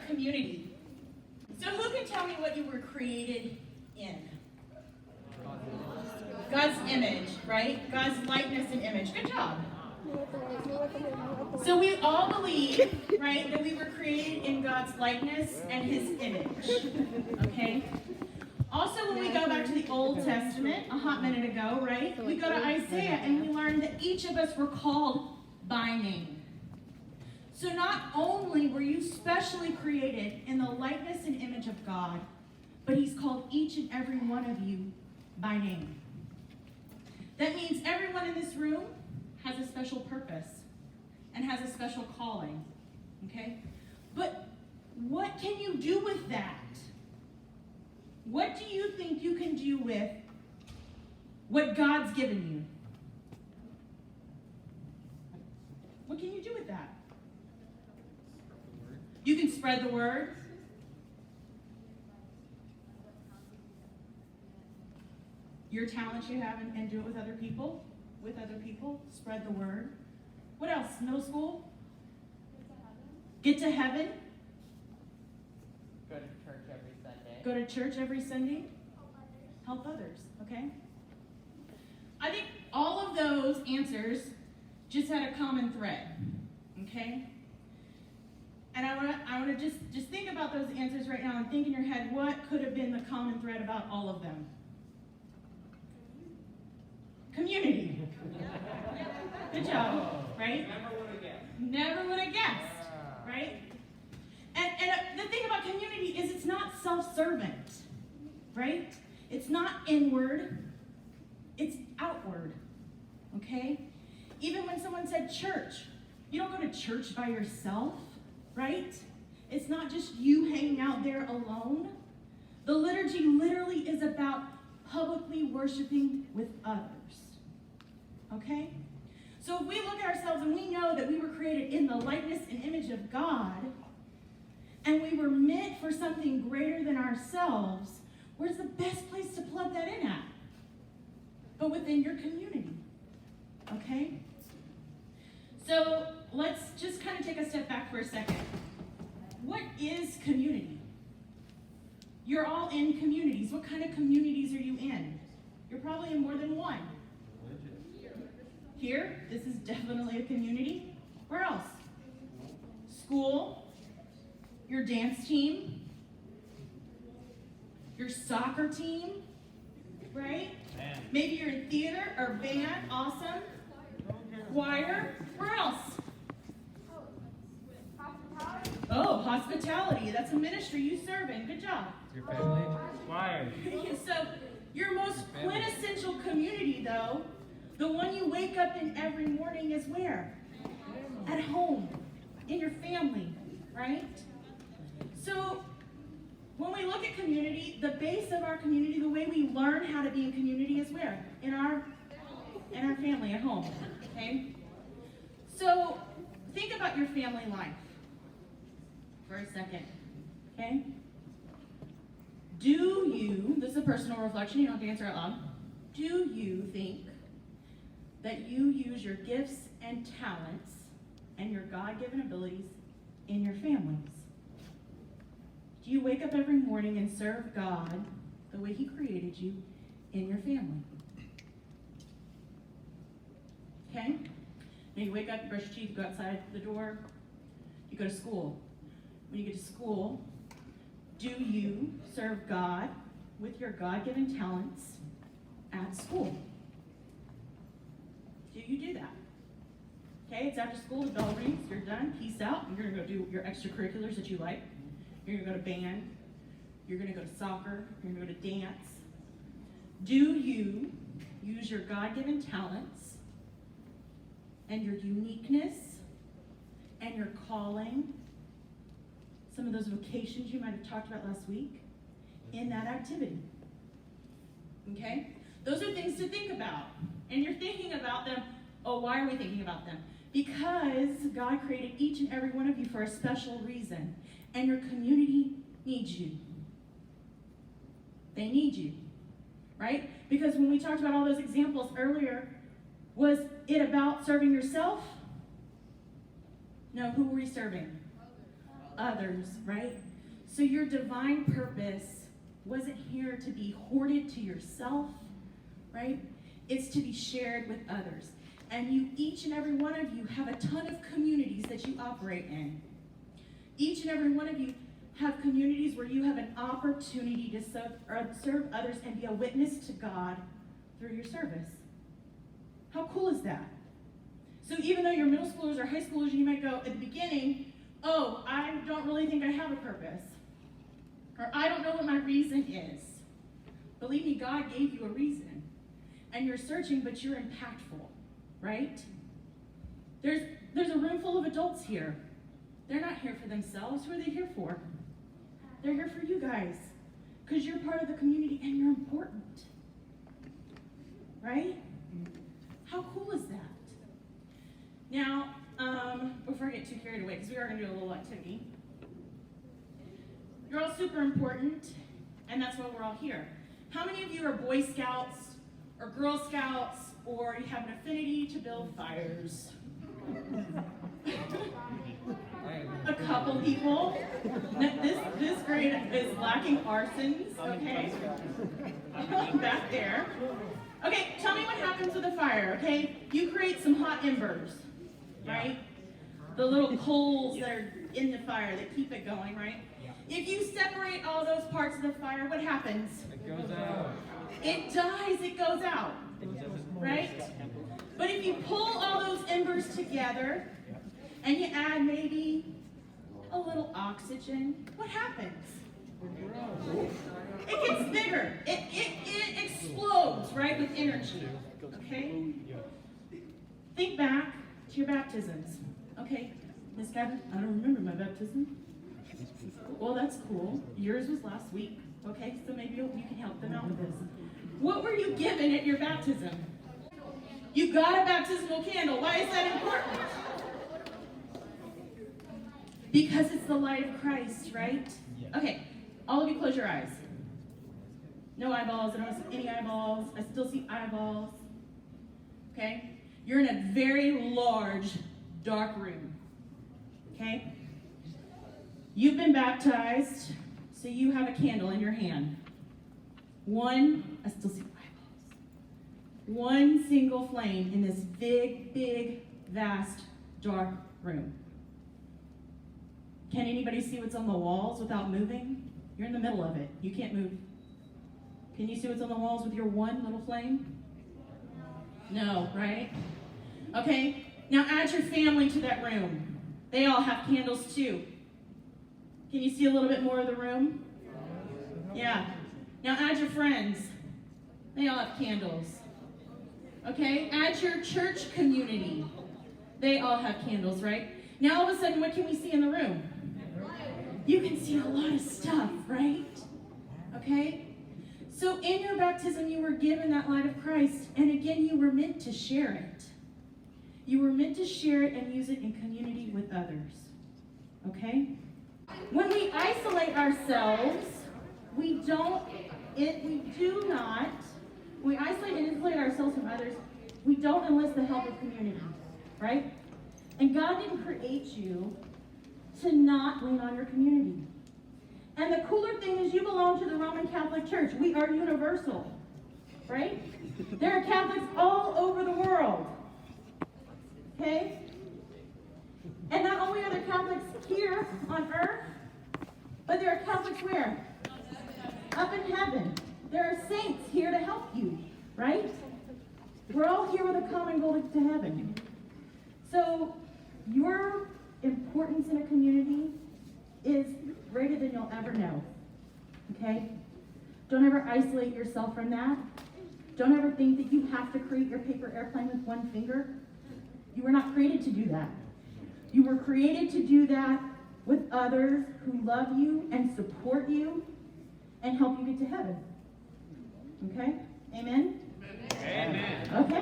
community. So who can tell me what you were created in? God's image, right? God's likeness and image. Good job. So we all believe, right, that we were created in God's likeness and his image. Okay? Also, when we go back to the Old Testament, a hot minute ago, right, we go to Isaiah and we learn that each of us were called by name. So not only were you specially created in the likeness and image of God, but he's called each and every one of you by name. That means everyone in this room has a special purpose and has a special calling, okay? But what can you do with that? What do you think you can do with what God's given you? What can you do with that? You can spread the word. Your talents you have and do it with other people. With other people. Spread the word. What else? Middle school? Get to heaven. Go to church every Sunday. Go to church every Sunday. Help others. Okay? I think all of those answers just had a common thread. Okay? And I want to just think about those answers right now and think in your head, what could have been the common thread about all of them? Community. Good job, right? Never would have guessed. Never would have guessed, right? And the thing about community is it's not self-servant, right? It's not inward, it's outward, okay? Even when someone said church, you don't go to church by yourself, right? It's not just you hanging out there alone. The liturgy literally is about publicly worshiping with others, okay? So if we look at ourselves and we know that we were created in the likeness and image of God, and we were meant for something greater than ourselves, where's the best place to plug that in at? But within your community, okay? So let's just kind of take a step back for a second. What is community? You're all in communities. What kind of communities are you in? You're probably in more than one. Here, this is definitely a community. Where else? School, your dance team, your soccer team, right? Maybe you're in theater or band, awesome. Choir, where else? Oh, hospitality, that's a ministry you serve in, good job. Your family? Choir. So, your most quintessential community, though, the one you wake up in every morning is where? At home, in your family, right? So, when we look at community, the base of our community, the way we learn how to be in community is where? In our family, at home, okay? So, think about your family life for a second, okay? Do you, this is a personal reflection, you don't have to answer out loud. Do you think that you use your gifts and talents and your God-given abilities in your families? Do you wake up every morning and serve God the way he created you in your family? Okay? Now you wake up, you brush your teeth, you go outside the door, you go to school. When you get to school, do you serve God with your God-given talents at school? Do you do that? Okay, it's after school, the bell rings, you're done, peace out, you're gonna go do your extracurriculars that you like. You're gonna go to band, you're gonna go to soccer, you're gonna go to dance. Do you use your God-given talents and your uniqueness and your calling, some of those vocations you might have talked about last week, in that activity? Okay? Those are things to think about. And you're thinking about them. Oh, why are we thinking about them? Because God created each and every one of you for a special reason. And your community needs you. They need you. Right? Because when we talked about all those examples earlier, was it about serving yourself? No, who were we serving? others, right? So your divine purpose wasn't here to be hoarded to yourself, right? It's to be shared with others. And you, each and every one of you, have a ton of communities that you operate in. Each and every one of you have communities where you have an opportunity to serve others and be a witness to God through your service. How cool is that? So even though you're middle schoolers or high schoolers, you might go at the beginning, oh, I don't really think I have a purpose. Or I don't know what my reason is. Believe me, God gave you a reason. And you're searching, but you're impactful, right? There's a room full of adults here. They're not here for themselves. Who are they here for? They're here for you guys. Because you're part of the community and you're important. Right? How cool is that? Now, before I get too carried away, because we are going to do a little activity. You're all super important, and that's why we're all here. How many of you are Boy Scouts or Girl Scouts, or you have an affinity to build fires? A couple people. This grade is lacking arsons, okay? Back there. Okay, tell me what happens with a fire, okay? You create some hot embers, right? The little coals that are in the fire that keep it going, right? If you separate all those parts of the fire, what happens? It goes out. It dies, it goes out, right? But if you pull all those embers together and you add maybe a little oxygen, what happens? It gets bigger. It explodes, right, with energy, okay? Think back to your baptisms, okay? Miss Gavin, I don't remember my baptism. Well, that's cool. Yours was last week, okay? So maybe you can help them out with this. What were you given at your baptism? You got a baptismal candle. Why is that important? Because it's the light of Christ, right? Okay, all of you close your eyes. No eyeballs. I don't see any eyeballs. I still see eyeballs. Okay? You're in a very large, dark room. Okay? You've been baptized, so you have a candle in your hand. I still see eyeballs. One single flame in this big, vast, dark room. Can anybody see what's on the walls without moving? You're in the middle of it. You can't move. Can you see what's on the walls with your one little flame? No, right? Okay, now add your family to that room. They all have candles too. Can you see a little bit more of the room? Yeah. Now add your friends. They all have candles. Okay, add your church community. They all have candles, right? Now all of a sudden, what can we see in the room? You can see a lot of stuff, right? Okay? So in your baptism, you were given that light of Christ, and again, you were meant to share it. You were meant to share it and use it in community with others. Okay? When we isolate ourselves, we isolate and insulate ourselves from others, we don't enlist the help of community, right? And God didn't create you to not lean on your community. And the cooler thing is you belong to the Roman Catholic Church. We are universal, right? There are Catholics all over the world, okay? And not only are there Catholics here on earth, but there are Catholics where? Up in heaven. There are saints here to help you, right? We're all here with a common goal to heaven. So your importance in a community is greater than you'll ever know, okay? Don't ever isolate yourself from that. Don't ever think that you have to create your paper airplane with one finger. You were not created to do that. You were created to do that with others who love you and support you and help you get to heaven. Okay? Amen? Amen. Okay.